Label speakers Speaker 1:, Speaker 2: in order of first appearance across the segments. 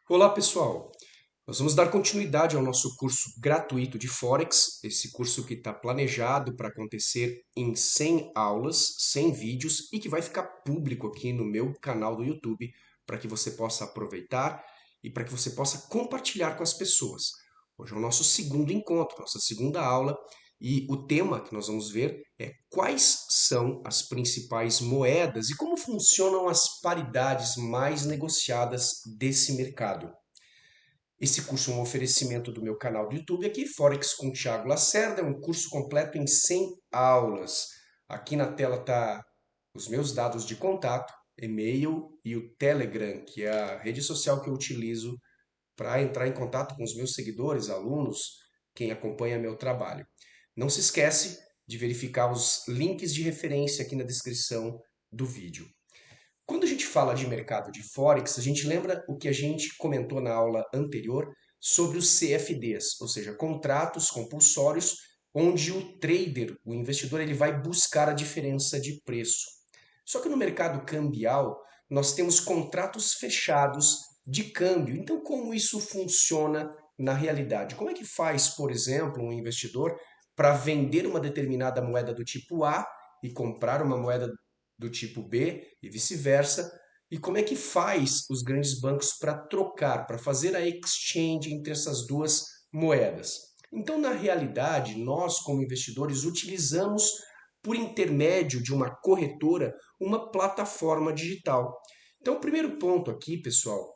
Speaker 1: Olá, pessoal! Nós vamos dar continuidade ao nosso curso gratuito de Forex, esse curso que está planejado para acontecer em 100 aulas, 100 vídeos e que vai ficar público aqui no meu canal do YouTube para que você possa aproveitar e para que você possa compartilhar com as pessoas. Hoje é o nosso segundo encontro, nossa segunda aula, e o tema que nós vamos ver é quais são as principais moedas e como funcionam as paridades mais negociadas desse mercado. Esse curso é um oferecimento do meu canal do YouTube aqui, Forex com Thiago Lacerda, é um curso completo em 100 aulas. Aqui na tela está os meus dados de contato, e-mail e o Telegram, que é a rede social que eu utilizo para entrar em contato com os meus seguidores, alunos, quem acompanha meu trabalho. Não se esquece de verificar os links de referência aqui na descrição do vídeo. Quando a gente fala de mercado de Forex, a gente lembra o que a gente comentou na aula anterior sobre os CFDs, ou seja, contratos compulsórios, onde o trader, o investidor, ele vai buscar a diferença de preço. Só que no mercado cambial, nós temos contratos fechados de câmbio. Então, como isso funciona na realidade? Como é que faz, por exemplo, um investidor para vender uma determinada moeda do tipo A e comprar uma moeda do tipo B e vice-versa? E como é que faz os grandes bancos para trocar, para fazer a exchange entre essas duas moedas? Então, na realidade, nós, como investidores, utilizamos, por intermédio de uma corretora, uma plataforma digital. Então, o primeiro ponto aqui, pessoal,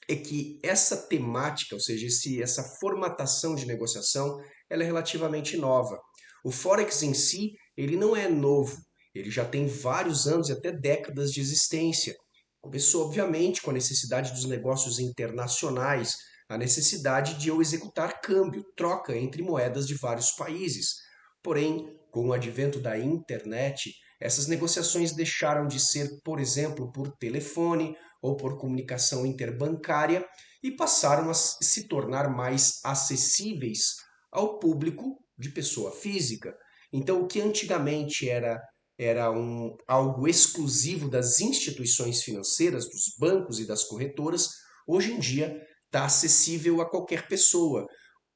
Speaker 1: é que essa temática, ou seja, essa formatação de negociação, ela é relativamente nova. O Forex em si, ele não é novo, ele já tem vários anos e até décadas de existência. Começou, obviamente, com a necessidade dos negócios internacionais, a necessidade de eu executar câmbio, troca entre moedas de vários países. Porém, com o advento da internet, essas negociações deixaram de ser, por exemplo, por telefone ou por comunicação interbancária e passaram a se tornar mais acessíveis ao público de pessoa física. Então, o que antigamente era algo exclusivo das instituições financeiras, dos bancos e das corretoras, hoje em dia está acessível a qualquer pessoa.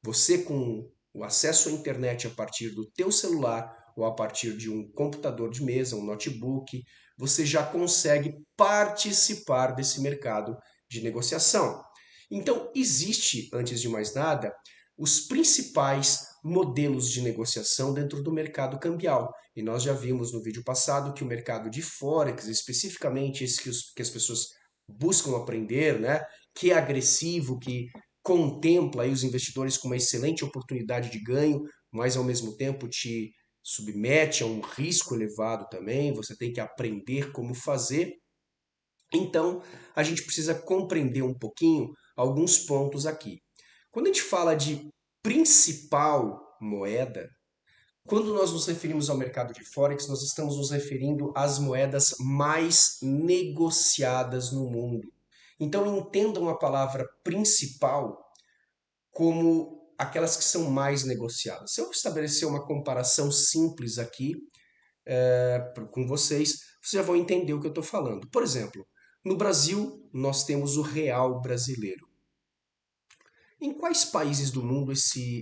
Speaker 1: Você, com o acesso à internet a partir do teu celular ou a partir de um computador de mesa, um notebook, você já consegue participar desse mercado de negociação. Então, existe, antes de mais nada, os principais modelos de negociação dentro do mercado cambial. E nós já vimos no vídeo passado que o mercado de Forex, especificamente esse que as pessoas buscam aprender, né, que é agressivo, que contempla aí os investidores com uma excelente oportunidade de ganho, mas ao mesmo tempo te submete a um risco elevado também, você tem que aprender como fazer. Então, a gente precisa compreender um pouquinho alguns pontos aqui. Quando a gente fala de principal moeda, quando nós nos referimos ao mercado de Forex, nós estamos nos referindo às moedas mais negociadas no mundo. Então, entendam a palavra principal como aquelas que são mais negociadas. Se eu estabelecer uma comparação simples aqui com vocês, vocês já vão entender o que eu estou falando. Por exemplo, no Brasil, nós temos o real brasileiro. Em quais países do mundo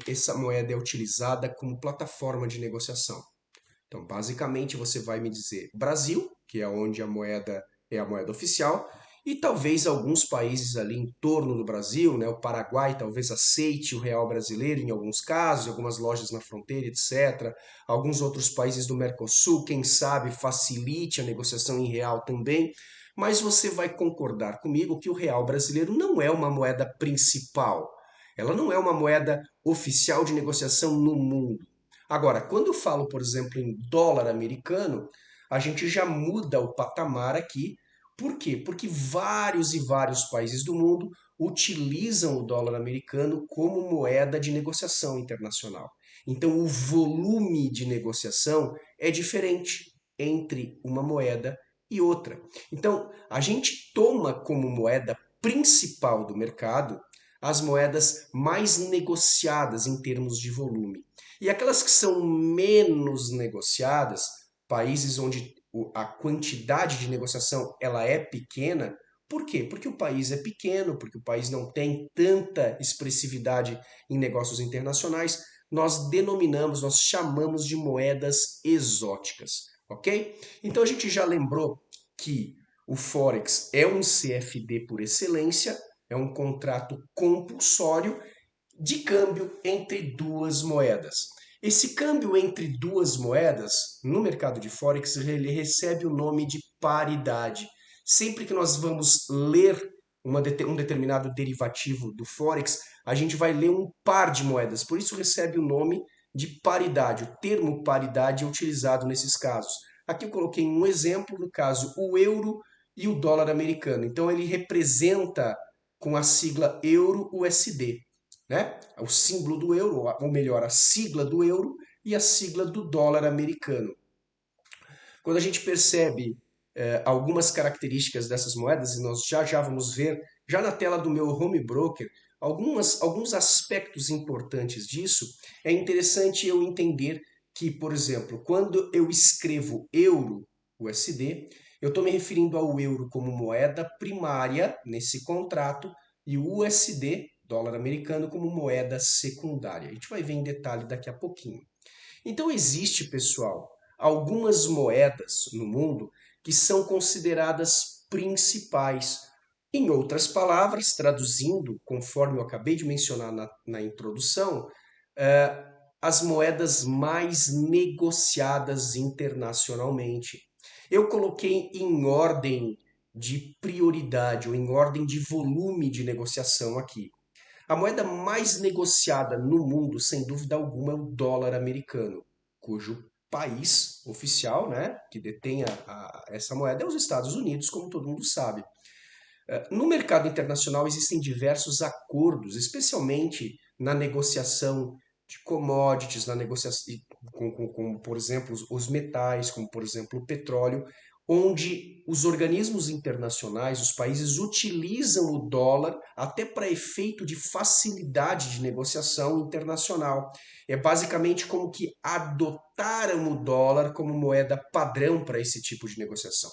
Speaker 1: essa moeda é utilizada como plataforma de negociação? Então, basicamente, você vai me dizer Brasil, que é onde a moeda é a moeda oficial, e talvez alguns países ali em torno do Brasil, né, o Paraguai talvez aceite o real brasileiro em alguns casos, algumas lojas na fronteira, etc. Alguns outros países do Mercosul, quem sabe, facilite a negociação em real também. Mas você vai concordar comigo que o real brasileiro não é uma moeda principal. Ela não é uma moeda oficial de negociação no mundo. Agora, quando eu falo, por exemplo, em dólar americano, a gente já muda o patamar aqui. Por quê? Porque vários e vários países do mundo utilizam o dólar americano como moeda de negociação internacional. Então, o volume de negociação é diferente entre uma moeda e outra. Então, a gente toma como moeda principal do mercado as moedas mais negociadas em termos de volume. E aquelas que são menos negociadas, países onde a quantidade de negociação ela é pequena, Por quê? Porque o país é pequeno, porque o país não tem tanta expressividade em negócios internacionais, nós chamamos de moedas exóticas, ok? Então a gente já lembrou que o Forex é um CFD por excelência, é um contrato compulsório de câmbio entre duas moedas. Esse câmbio entre duas moedas, no mercado de Forex, ele recebe o nome de paridade. Sempre que nós vamos ler um determinado derivativo do Forex, a gente vai ler um par de moedas, por isso recebe o nome de paridade. O termo paridade é utilizado nesses casos. Aqui eu coloquei um exemplo, no caso, o euro e o dólar americano. Então ele representa com a sigla euro-USD, né? O símbolo do euro, ou melhor, a sigla do euro e a sigla do dólar americano. Quando a gente percebe algumas características dessas moedas, e nós já vamos ver, já na tela do meu home broker, alguns aspectos importantes disso, é interessante eu entender que, por exemplo, quando eu escrevo euro USD, eu estou me referindo ao euro como moeda primária nesse contrato e o USD, dólar americano, como moeda secundária. A gente vai ver em detalhe daqui a pouquinho. Então existe, pessoal, algumas moedas no mundo que são consideradas principais. Em outras palavras, traduzindo, conforme eu acabei de mencionar na introdução, eh, as moedas mais negociadas internacionalmente. Eu coloquei em ordem de prioridade ou em ordem de volume de negociação aqui. A moeda mais negociada no mundo, sem dúvida alguma, é o dólar americano, cujo país oficial, né, que detém essa moeda é os Estados Unidos, como todo mundo sabe. No mercado internacional existem diversos acordos, especialmente na negociação de commodities, na negociação com, por exemplo, os metais, como por exemplo o petróleo, onde os organismos internacionais, os países utilizam o dólar até para efeito de facilidade de negociação internacional. É basicamente como que adotaram o dólar como moeda padrão para esse tipo de negociação.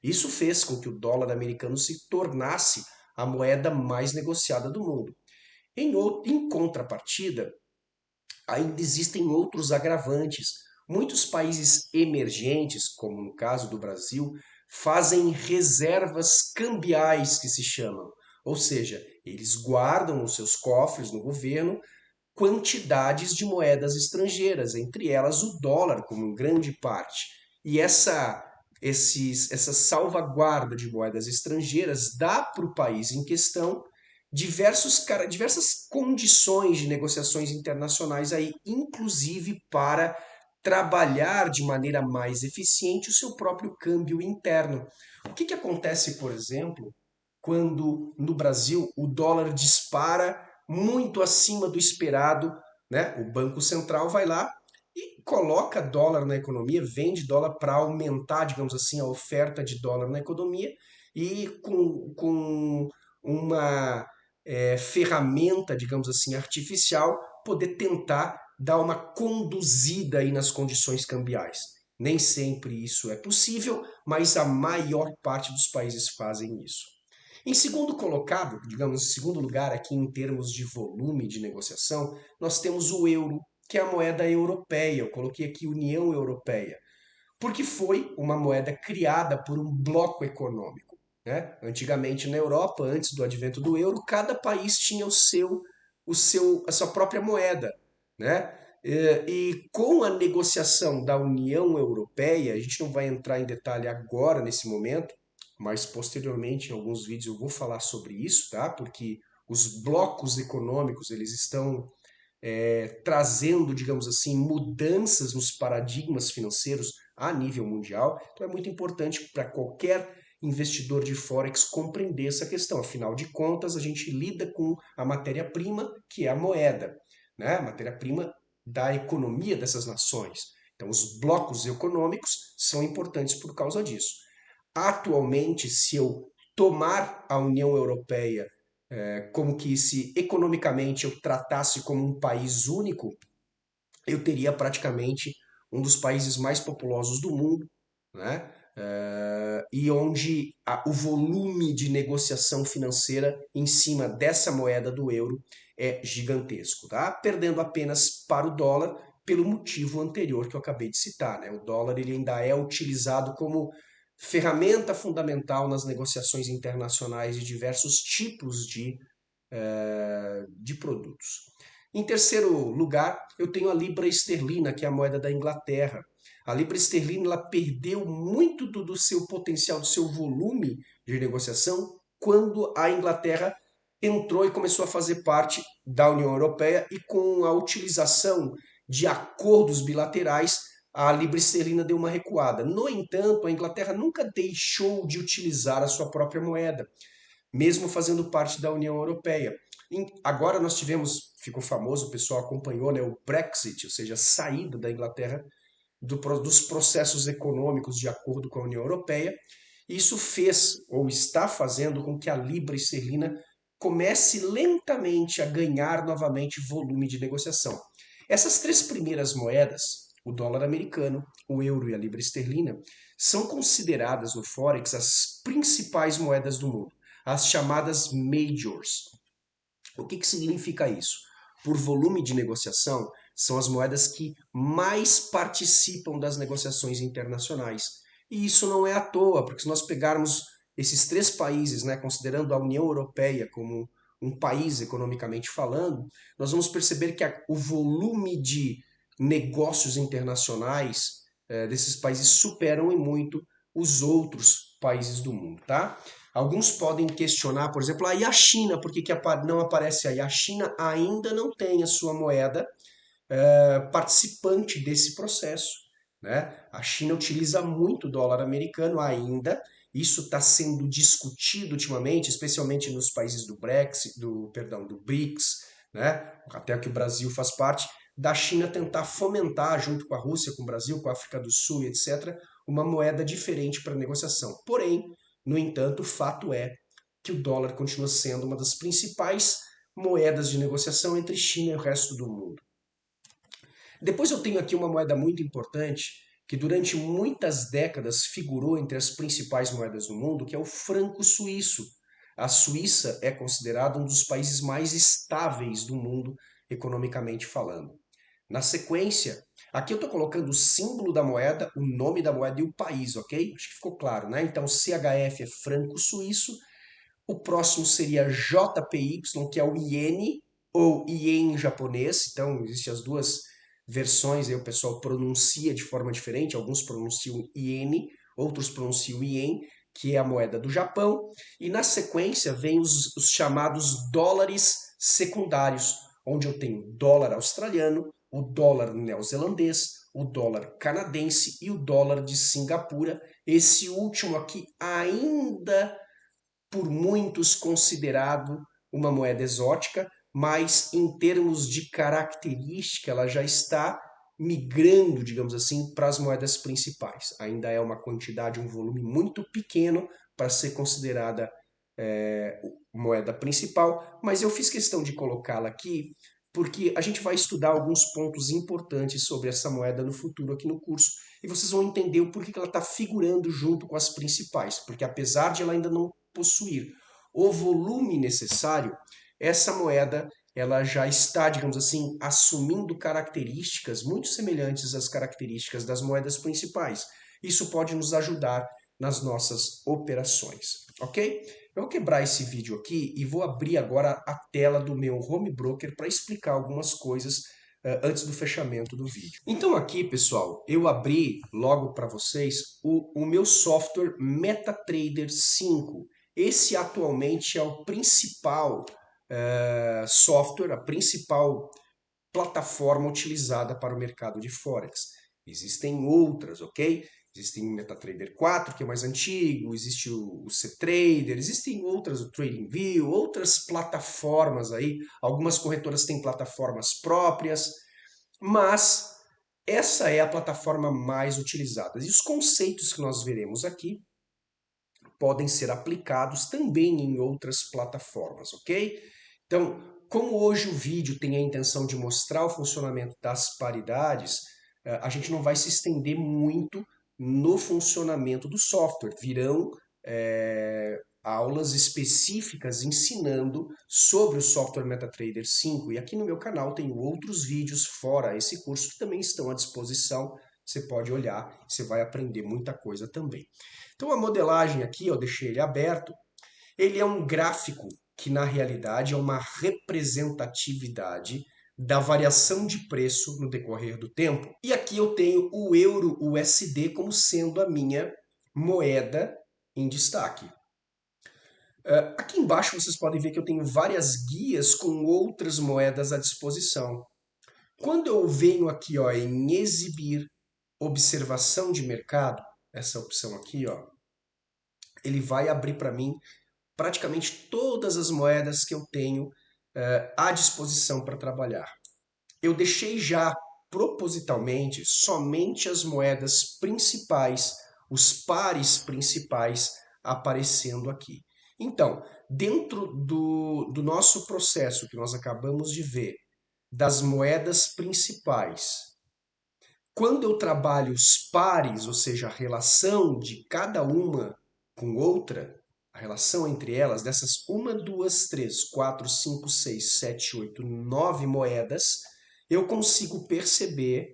Speaker 1: Isso fez com que o dólar americano se tornasse a moeda mais negociada do mundo. Em contrapartida, ainda existem outros agravantes. Muitos países emergentes, como no caso do Brasil, fazem reservas cambiais que se chamam. Ou seja, eles guardam nos seus cofres no governo quantidades de moedas estrangeiras, entre elas o dólar, como em grande parte. E essa salvaguarda de moedas estrangeiras dá para o país em questão diversas condições de negociações internacionais aí, inclusive para trabalhar de maneira mais eficiente o seu próprio câmbio interno. O que acontece, por exemplo, quando no Brasil o dólar dispara muito acima do esperado, né? O Banco Central vai lá e coloca dólar na economia, vende dólar para aumentar, digamos assim, a oferta de dólar na economia e com uma ferramenta, digamos assim, artificial, poder tentar dar uma conduzida aí nas condições cambiais. Nem sempre isso é possível, mas a maior parte dos países fazem isso. Em segundo colocado, digamos, em segundo lugar aqui em termos de volume de negociação, nós temos o euro, que é a moeda europeia. Eu coloquei aqui União Europeia, porque foi uma moeda criada por um bloco econômico, né? Antigamente na Europa, antes do advento do euro, cada país tinha a sua própria moeda, né? E com a negociação da União Europeia, a gente não vai entrar em detalhe agora nesse momento, mas posteriormente em alguns vídeos eu vou falar sobre isso, tá? Porque os blocos econômicos eles estão trazendo, digamos assim, mudanças nos paradigmas financeiros a nível mundial. Então é muito importante para qualquer investidor de Forex compreender essa questão. Afinal de contas, a gente lida com a matéria-prima, que é a moeda, né? A matéria-prima da economia dessas nações. Então, os blocos econômicos são importantes por causa disso. Atualmente, se eu tomar a União Europeia como que se economicamente eu tratasse como um país único, eu teria praticamente um dos países mais populosos do mundo, né? e onde o volume de negociação financeira em cima dessa moeda do euro é gigantesco, tá? Perdendo apenas para o dólar pelo motivo anterior que eu acabei de citar, né? O dólar ele ainda é utilizado como ferramenta fundamental nas negociações internacionais de diversos tipos de produtos. Em terceiro lugar, eu tenho a libra esterlina, que é a moeda da Inglaterra. A libra esterlina ela perdeu muito do seu potencial, do seu volume de negociação, quando a Inglaterra entrou e começou a fazer parte da União Europeia e com a utilização de acordos bilaterais, a libra esterlina deu uma recuada. No entanto, a Inglaterra nunca deixou de utilizar a sua própria moeda, mesmo fazendo parte da União Europeia. Agora nós tivemos, ficou famoso, o pessoal acompanhou, né, o Brexit, ou seja, a saída da Inglaterra dos processos econômicos de acordo com a União Europeia. Isso fez, ou está fazendo, com que a libra esterlina comece lentamente a ganhar novamente volume de negociação. Essas três primeiras moedas, o dólar americano, o euro e a libra esterlina, são consideradas no Forex as principais moedas do mundo, as chamadas majors. O que significa isso? Por volume de negociação, são as moedas que mais participam das negociações internacionais. E isso não é à toa, porque se nós pegarmos esses três países, né, considerando a União Europeia como um país economicamente falando, nós vamos perceber que o volume de negócios internacionais desses países superam em muito os outros países do mundo, tá? Alguns podem questionar, por exemplo, e a China, por que não aparece aí? A China ainda não tem a sua moeda participante desse processo, né? A China utiliza muito o dólar americano ainda, isso está sendo discutido ultimamente, especialmente nos países do Brexit, do BRICS, né? Até que o Brasil faz parte, da China tentar fomentar, junto com a Rússia, com o Brasil, com a África do Sul, etc., uma moeda diferente para negociação. Porém, no entanto, o fato é que o dólar continua sendo uma das principais moedas de negociação entre China e o resto do mundo. Depois eu tenho aqui uma moeda muito importante que durante muitas décadas figurou entre as principais moedas do mundo, que é o franco suíço. A Suíça é considerada um dos países mais estáveis do mundo, economicamente falando. Na sequência, aqui eu estou colocando o símbolo da moeda, o nome da moeda e o país, ok? Acho que ficou claro, né? Então, CHF é franco suíço, o próximo seria JPY, que é o iene ou ien japonês. Então, existem as duas versões, aí o pessoal pronuncia de forma diferente. Alguns pronunciam iene, outros pronunciam ien, que é a moeda do Japão. E na sequência vem os chamados dólares secundários, onde eu tenho dólar australiano, o dólar neozelandês, o dólar canadense e o dólar de Singapura. Esse último aqui ainda por muitos considerado uma moeda exótica, mas em termos de característica ela já está migrando, digamos assim, para as moedas principais. Ainda é uma quantidade, um volume muito pequeno para ser considerada moeda principal, mas eu fiz questão de colocá-la aqui porque a gente vai estudar alguns pontos importantes sobre essa moeda no futuro aqui no curso e vocês vão entender o porquê que ela está figurando junto com as principais, porque apesar de ela ainda não possuir o volume necessário, essa moeda ela já está, digamos assim, assumindo características muito semelhantes às características das moedas principais. Isso pode nos ajudar nas nossas operações, ok? Eu vou quebrar esse vídeo aqui e vou abrir agora a tela do meu home broker para explicar algumas coisas antes do fechamento do vídeo. Então aqui, pessoal, eu abri logo para vocês o meu software MetaTrader 5. Esse atualmente é o principal software, a principal plataforma utilizada para o mercado de Forex. Existem outras, ok? Existem o MetaTrader 4, que é mais antigo, existe o CTrader, existem outras, o TradingView, outras plataformas aí. Algumas corretoras têm plataformas próprias, mas essa é a plataforma mais utilizada. E os conceitos que nós veremos aqui podem ser aplicados também em outras plataformas, ok? Então, como hoje o vídeo tem a intenção de mostrar o funcionamento das paridades, a gente não vai se estender muito no funcionamento do software. Virão aulas específicas ensinando sobre o software MetaTrader 5. E aqui no meu canal tenho outros vídeos fora esse curso que também estão à disposição. Você pode olhar, você vai aprender muita coisa também. Então a modelagem aqui, eu deixei ele aberto. Ele é um gráfico que na realidade é uma representatividade da variação de preço no decorrer do tempo. E aqui eu tenho o euro USD como sendo a minha moeda em destaque. Aqui embaixo vocês podem ver que eu tenho várias guias com outras moedas à disposição. Quando eu venho aqui ó, em exibir observação de mercado, essa opção aqui, ó, ele vai abrir para mim praticamente todas as moedas que eu tenho à disposição para trabalhar. Eu deixei já propositalmente somente as moedas principais, os pares principais aparecendo aqui. Então, dentro do nosso processo que nós acabamos de ver, das moedas principais, quando eu trabalho os pares, ou seja, a relação de cada uma com outra, a relação entre elas, dessas 1, 2, 3, 4, 5, 6, 7, 8, 9 moedas, eu consigo perceber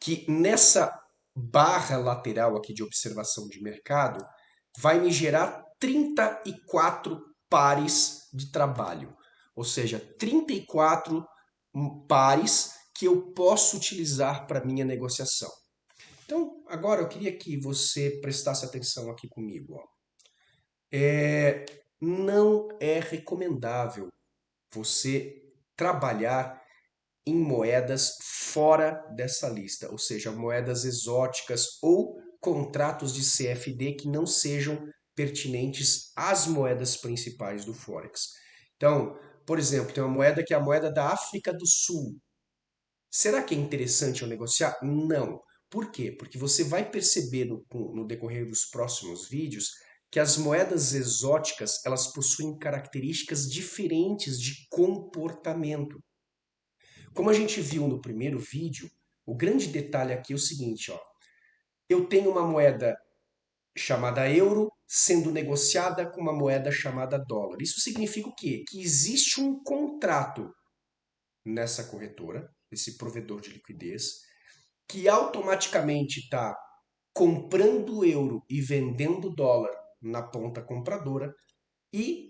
Speaker 1: que nessa barra lateral aqui de observação de mercado vai me gerar 34 pares de trabalho, ou seja, 34 pares que eu posso utilizar para minha negociação. Então, agora eu queria que você prestasse atenção aqui comigo. Ó. Não é recomendável você trabalhar em moedas fora dessa lista, ou seja, moedas exóticas ou contratos de CFD que não sejam pertinentes às moedas principais do Forex. Então, por exemplo, tem uma moeda que é a moeda da África do Sul. Será que é interessante eu negociar? Não. Por quê? Porque você vai perceber no decorrer dos próximos vídeos que as moedas exóticas elas possuem características diferentes de comportamento. Como a gente viu no primeiro vídeo, o grande detalhe aqui é o seguinte, ó. Eu tenho uma moeda chamada euro sendo negociada com uma moeda chamada dólar. Isso significa o quê? Que existe um contrato nessa corretora, esse provedor de liquidez, que automaticamente está comprando euro e vendendo dólar na ponta compradora e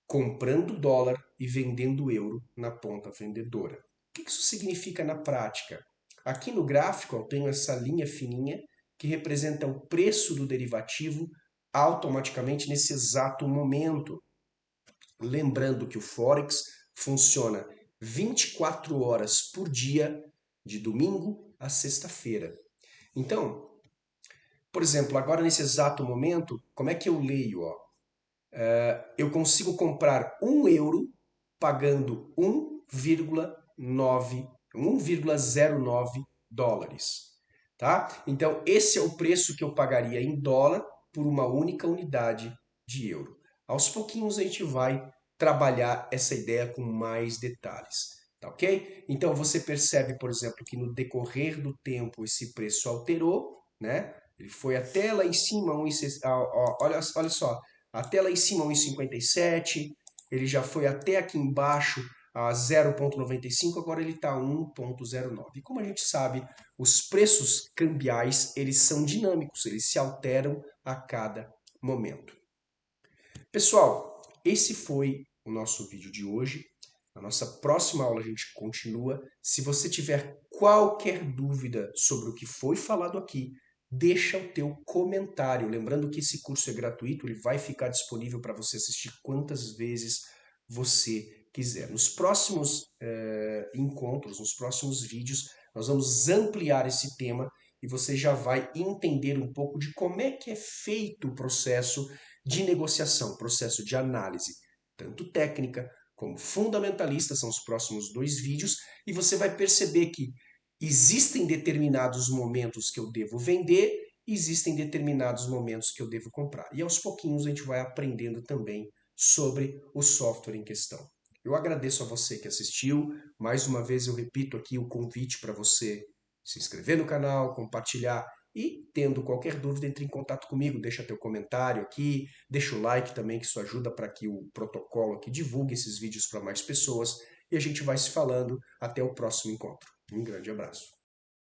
Speaker 1: comprando dólar e vendendo euro na ponta vendedora. O que isso significa na prática? Aqui no gráfico eu tenho essa linha fininha que representa o preço do derivativo automaticamente nesse exato momento. Lembrando que o Forex funciona 24 horas por dia, de domingo a sexta-feira. Então, por exemplo, agora nesse exato momento, como é que eu leio? Ó? Eu consigo comprar 1 euro pagando 1,09 dólares. Tá? Então, esse é o preço que eu pagaria em dólar por uma única unidade de euro. Aos pouquinhos a gente vai trabalhar essa ideia com mais detalhes. Tá ok? Então você percebe, por exemplo, que no decorrer do tempo esse preço alterou, né? Ele foi até lá em cima, olha só, até lá em cima 1,57, ele já foi até aqui embaixo a 0,95, agora ele está a 1,09. E como a gente sabe, os preços cambiais eles são dinâmicos, eles se alteram a cada momento. Pessoal, esse foi o nosso vídeo de hoje. Na nossa próxima aula a gente continua. Se você tiver qualquer dúvida sobre o que foi falado aqui, deixa o teu comentário. Lembrando que esse curso é gratuito, ele vai ficar disponível para você assistir quantas vezes você quiser. Nos próximos encontros, nos próximos vídeos, nós vamos ampliar esse tema e você já vai entender um pouco de como é que é feito o processo de negociação, processo de análise, tanto técnica como fundamentalista, são os próximos 2 vídeos, e você vai perceber que existem determinados momentos que eu devo vender, existem determinados momentos que eu devo comprar. E aos pouquinhos a gente vai aprendendo também sobre o software em questão. Eu agradeço a você que assistiu. Mais uma vez eu repito aqui o convite para você se inscrever no canal, compartilhar e, tendo qualquer dúvida, entre em contato comigo, deixa teu comentário aqui, deixa o like também, que isso ajuda para que o protocolo aqui divulgue esses vídeos para mais pessoas e a gente vai se falando até o próximo encontro. Um grande abraço.